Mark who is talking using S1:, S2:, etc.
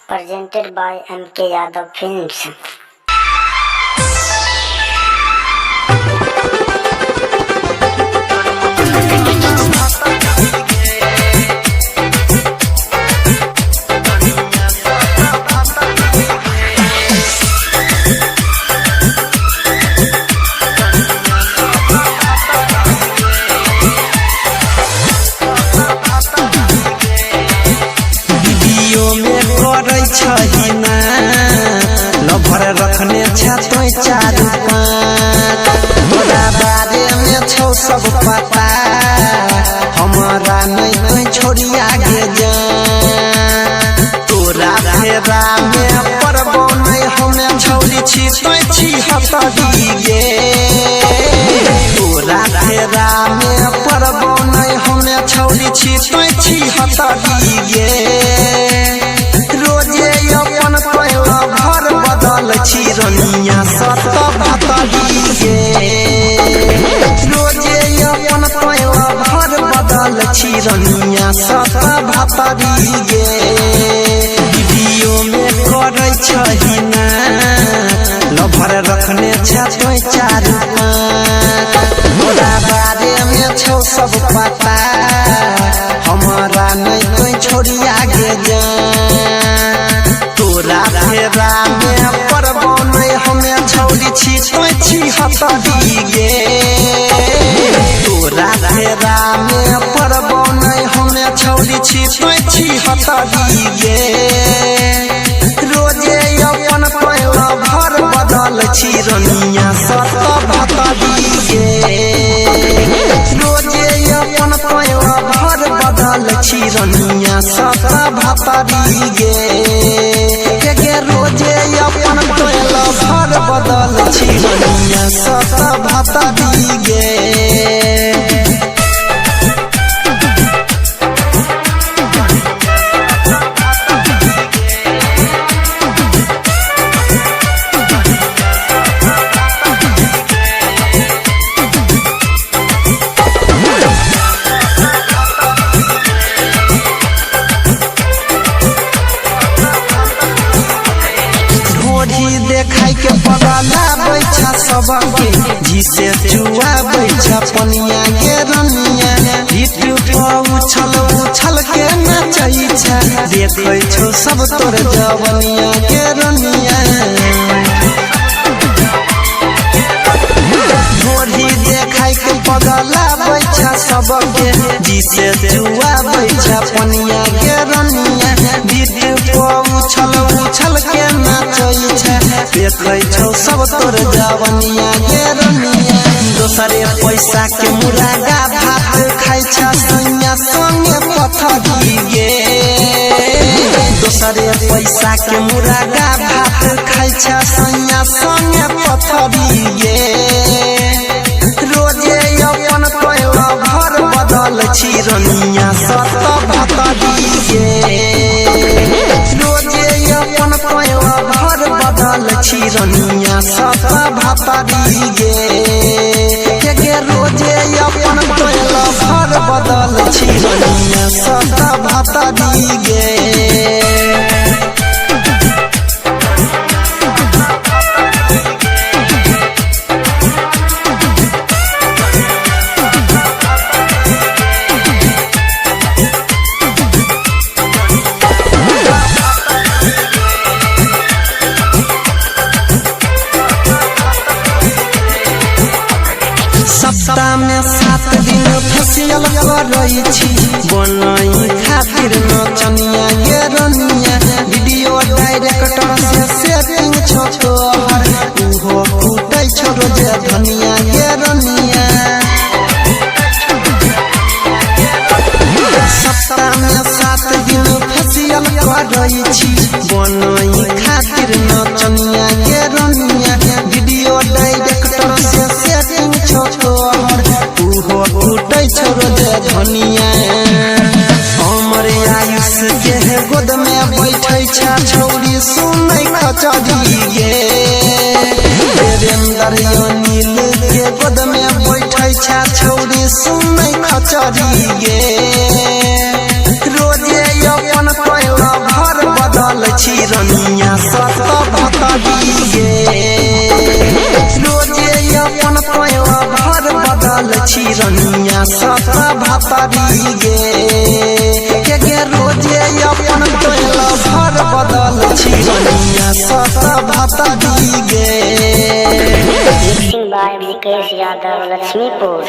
S1: presented by MK Yadav Films.
S2: Lover रखने छो चारू तोरा बारे में छो सब पता हमारा नहीं छोड़ी आगे जा तोरा फेरा में पड़बो नहीं हमें छोड़ी छी हतरी गे तोरा फेरा में पड़बो नहीं हमें छोड़ी छी हतरी गे रोजे अपन पहला भर बदल चिरनिया सत भतरी गे रोजे अपन पहला भर बदल चिरनिया सत भतरी गे वीडियो में करे छही ना लभर रखने छो चारू तोरा बारे में छो सब पता हमारा नहीं छोड़ी आगे जा तोरा फेरा में पड़बो नहीं हमें छोड़ी छी हतरी गे तोरा फेरा में पड़बो नहीं हमें छोड़ी छी हतरी गे रोजे अपन पहला भर बदल चिरनिया सत भतरी गे रोजे अपन पहला भर बदल चिरनिया सत भतरी गे रोजे अपन पहला भर बदल चिरनिया सत भतरी गे देखाई के पगला बैठा सबके जिसे चुआ बैठा पनिया के रनिया हिट उछल के नचै छा देखै छौ सब तोर जवनिया के रनिया ढोढ़ी देखाई के पगला बैठा सबके जिसे चुआ बैठा पनिया के रनिया हिट उछल के नचै छा देखै छौ सब तोर जवनिया के रनिया दोसरे पैसा के मुरागा भात खाइ छ सैया संगे पथरी गे दोसरे पैसा के मुरागा भात खाइ छ सैया संगे पथरी गे रोजे अपन पहला भर बदल चिरनिया सत भतरी गे रोजे अपन पहला भर बदल चिरनिया सत भतरी गे रोजे अपन पहला भर बदल चिरनिया सत भतरी गे सप्ताह में 7 दिन फेसियल करई छी बनई खातिर नचनिया गे रनिया वीडियो डायरेक्टर से सेटिंग छो तोहर उहो फूटै छो रोजे धनिया गे रनिया सप्ताह में 7 दिन फेसियल करई छी बनई खातिर नचनिया गे रनिया वीडियो डायरेक्टर से सेटिंग छो तोहर उहो फूटै छो रोजे धनिया हमर आयुष के गोद में बैठै छा छौरी सुनै खचरी गे देवेंद्र अनिल के गोद में बैठै छा छौरी सुनै खचरी गे रोजे अपन पहला भर बदल छी रनिया सत भतरी गे रोजे अपन पैवा भर बदल छी रनिया सत भतरी गे रोजे अपन पैवा भर बदल छी रनिया सत भतरी गे।
S1: Mixing by Vikesh Yadav Laxmipur.